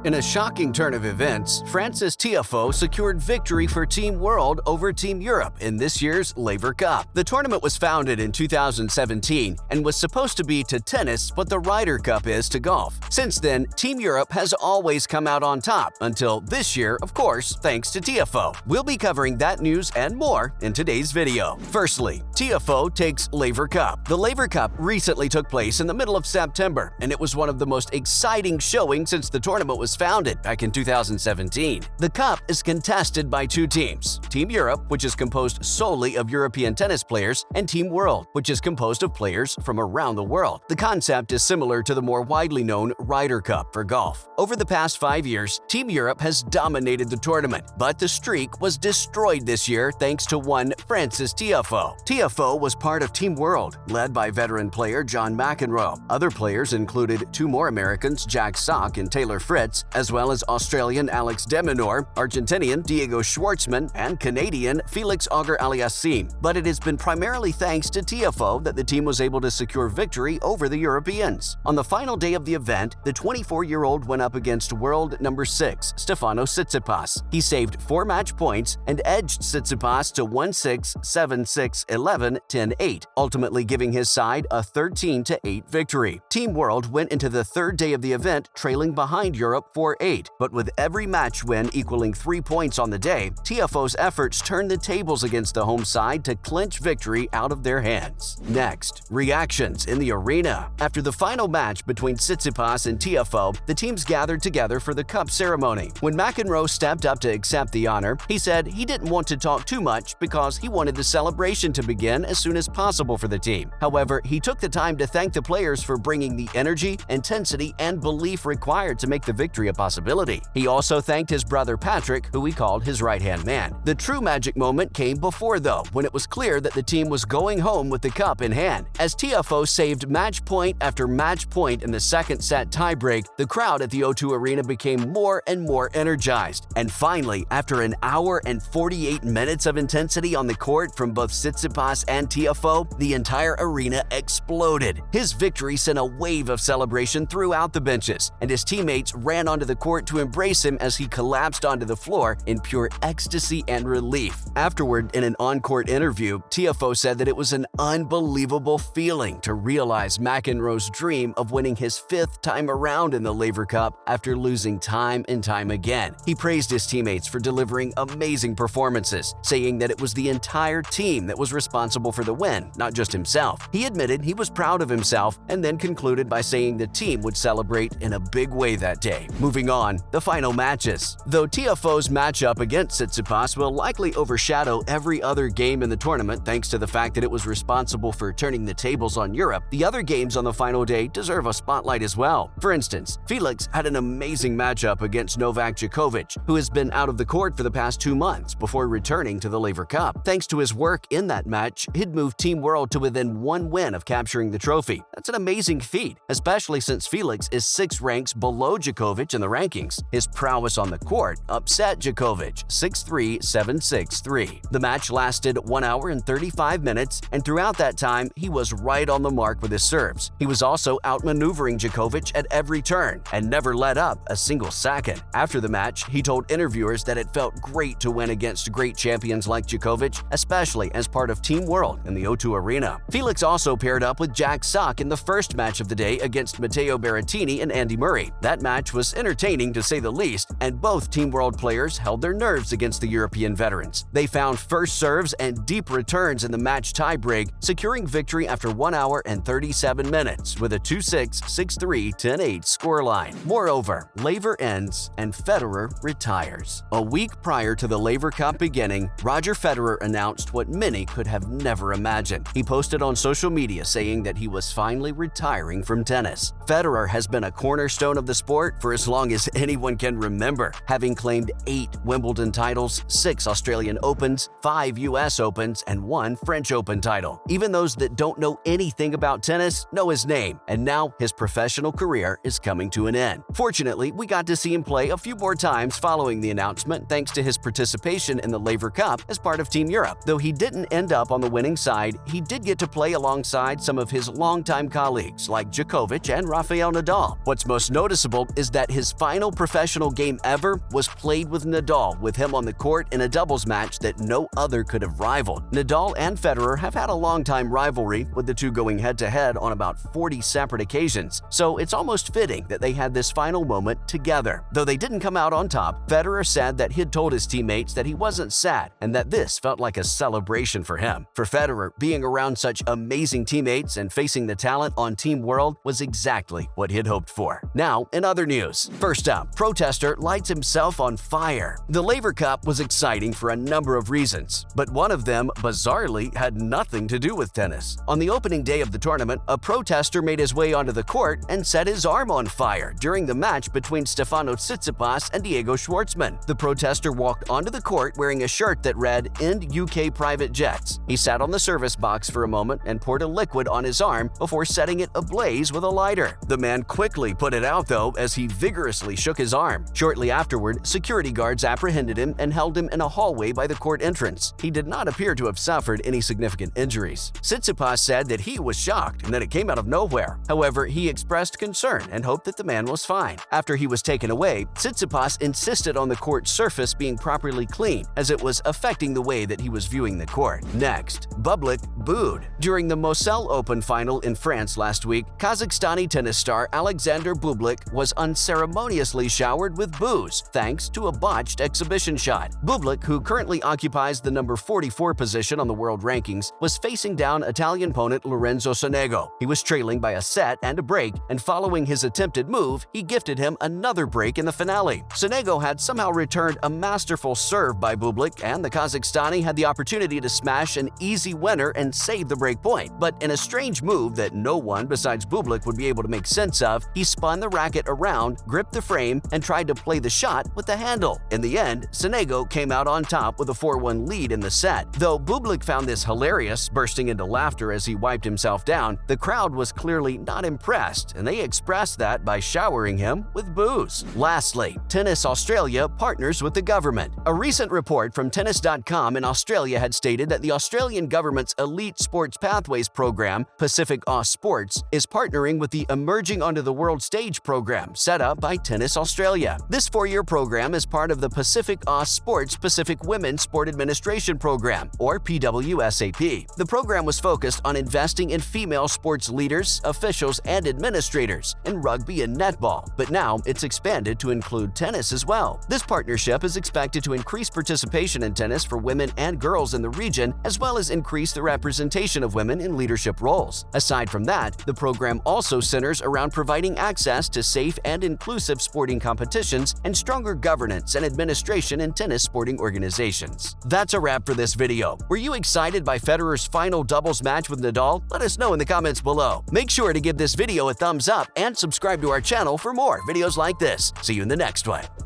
In a shocking turn of events, France's Tiafoe secured victory for Team World over Team Europe in this year's Laver Cup. The tournament was founded in 2017 and was supposed to be to tennis what the Ryder Cup is to golf. Since then, Team Europe has always come out on top, until this year, of course, thanks to Tiafoe. We'll be covering that news and more in today's video. Firstly, Tiafoe takes Laver Cup. The Laver Cup recently took place in the middle of September, and it was one of the most exciting showings since the tournament was founded back in 2017. The Cup is contested by two teams: Team Europe, which is composed solely of European tennis players, and Team World, which is composed of players from around the world. The concept is similar to the more widely known Ryder Cup for golf. Over the past 5 years, Team Europe has dominated the tournament, but the streak was destroyed this year thanks to one France's Tiafoe. Tiafoe was part of Team World, led by veteran player John McEnroe. Other players included two more Americans, Jack Sock and Taylor Fritz, as well as Australian Alex de Minaur, Argentinian Diego Schwartzman, and Canadian Felix Auger-Aliassime. But it has been primarily thanks to Tiafoe that the team was able to secure victory over the Europeans. On the final day of the event, the 24-year-old went up against world number 6, Stefanos Tsitsipas. He saved 4 match points and edged Tsitsipas to 1-6, 7-6, 11, 10-8, ultimately giving his side a 13-8 victory. Team World went into the third day of the event trailing behind Europe 4-8, but with every match win equaling 3 points on the day, Tiafoe's efforts turned the tables against the home side to clinch victory out of their hands. Next, reactions in the arena. After the final match between Tsitsipas and Tiafoe, the teams gathered together for the cup ceremony. When McEnroe stepped up to accept the honor, he said he didn't want to talk too much because he wanted the celebration to begin as soon as possible for the team. However, he took the time to thank the players for bringing the energy, intensity, and belief required to make the victory a possibility. He also thanked his brother Patrick, who he called his right-hand man. The true magic moment came before, though, when it was clear that the team was going home with the cup in hand. As Tiafoe saved match point after match point in the second set tiebreak, the crowd at the O2 Arena became more and more energized. And finally, after an hour and 48 minutes of intensity on the court from both Tsitsipas and Tiafoe, the entire arena exploded. His victory sent a wave of celebration throughout the benches, and his teammates ran onto the court to embrace him as he collapsed onto the floor in pure ecstasy and relief. Afterward, in an on-court interview, Tiafoe said that it was an unbelievable feeling to realize McEnroe's dream of winning his 5th time around in the Laver Cup after losing time and time again. He praised his teammates for delivering amazing performances, saying that it was the entire team that was responsible for the win, not just himself. He admitted he was proud of himself and then concluded by saying the team would celebrate in a big way that day. Moving on, the final matches. Though Tiafoe's matchup against Tsitsipas will likely overshadow every other game in the tournament thanks to the fact that it was responsible for turning the tables on Europe, the other games on the final day deserve a spotlight as well. For instance, Felix had an amazing matchup against Novak Djokovic, who has been out of the court for the past 2 months before returning to the Laver Cup. Thanks to his work in that match, he'd moved Team World to within 1 win of capturing the trophy. That's an amazing feat, especially since Felix is 6 ranks below Djokovic in the rankings. His prowess on the court upset Djokovic 6-3, 7-6, 3. The match lasted 1 hour and 35 minutes, and throughout that time, he was right on the mark with his serves. He was also outmaneuvering Djokovic at every turn and never let up a single second. After the match, he told interviewers that it felt great to win against great champions like Djokovic, especially as part of Team World in the O2 Arena. Felix also paired up with Jack Sock in the first match of the day against Matteo Berrettini and Andy Murray. That match was entertaining to say the least, and both Team World players held their nerves against the European veterans. They found first serves and deep returns in the match tiebreak, securing victory after 1 hour and 37 minutes with a 2-6, 6-3, 10-8 scoreline. Moreover, Laver ends and Federer retires. A week prior to the Laver Cup beginning, Roger Federer announced what many could have never imagined. He posted on social media saying that he was finally retiring from tennis. Federer has been a cornerstone of the sport for as long as anyone can remember, having claimed 8 Wimbledon titles, 6 Australian Opens, 5 US Opens, and 1 French Open title. Even those that don't know anything about tennis know his name, and now his professional career is coming to an end. Fortunately, we got to see him play a few more times following the announcement thanks to his participation in the Laver Cup as part of Team Europe. Though he didn't end up on the winning side, he did get to play alongside some of his longtime colleagues like Djokovic and Rafael Nadal. What's most noticeable is that that his final professional game ever was played with Nadal, with him on the court in a doubles match that no other could have rivaled. Nadal and Federer have had a long-time rivalry, with the two going head-to-head on about 40 separate occasions, so it's almost fitting that they had this final moment together. Though they didn't come out on top, Federer said that he'd told his teammates that he wasn't sad and that this felt like a celebration for him. For Federer, being around such amazing teammates and facing the talent on Team World was exactly what he'd hoped for. Now, in other news. First up, protester lights himself on fire. The Laver Cup was exciting for a number of reasons, but one of them, bizarrely, had nothing to do with tennis. On the opening day of the tournament, a protester made his way onto the court and set his arm on fire during the match between Stefanos Tsitsipas and Diego Schwartzman. The protester walked onto the court wearing a shirt that read, "End UK private jets." He sat on the service box for a moment and poured a liquid on his arm before setting it ablaze with a lighter. The man quickly put it out, though, as he vigorously shook his arm. Shortly afterward, security guards apprehended him and held him in a hallway by the court entrance. He did not appear to have suffered any significant injuries. Tsitsipas said that he was shocked and that it came out of nowhere. However, he expressed concern and hoped that the man was fine. After he was taken away, Tsitsipas insisted on the court surface being properly cleaned, as it was affecting the way that he was viewing the court. Next, Bublik booed. During the Moselle Open final in France last week, Kazakhstani tennis star Alexander Bublik was unceremoniously showered with booze thanks to a botched exhibition shot. Bublik, who currently occupies the number 44 position on the world rankings, was facing down Italian opponent Lorenzo Sonego. He was trailing by a set and a break, and following his attempted move, he gifted him another break in the finale. Sonego had somehow returned a masterful serve by Bublik, and the Kazakhstani had the opportunity to smash an easy winner and save the break point. But in a strange move that no one besides Bublik would be able to make sense of, he spun the racket around, gripped the frame, and tried to play the shot with the handle. In the end, Sonego came out on top with a 4-1 lead in the set. Though Bublik found this hilarious, bursting into laughter as he wiped himself down, the crowd was clearly not impressed, and they expressed that by showering him with booze. Lastly, Tennis Australia partners with the government. A recent report from Tennis.com in Australia had stated that the Australian government's Elite Sports Pathways program, Pacific Aus Sports, is partnering with the Emerging Onto the World Stage program set up by Tennis Australia. This 4-year program is part of the Pacific Aus Sports Pacific Women's Sport Administration Program, or PWSAP. The program was focused on investing in female sports leaders, officials, and administrators in rugby and netball, but now it's expanded to include tennis as well. This partnership is expected to increase participation in tennis for women and girls in the region, as well as increase the representation of women in leadership roles. Aside from that, the program also centers around providing access to safe and inclusive sporting competitions and stronger governance and administration in tennis sporting organizations. That's a wrap for this video. Were you excited by Federer's final doubles match with Nadal? Let us know in the comments below. Make sure to give this video a thumbs up and subscribe to our channel for more videos like this. See you in the next one.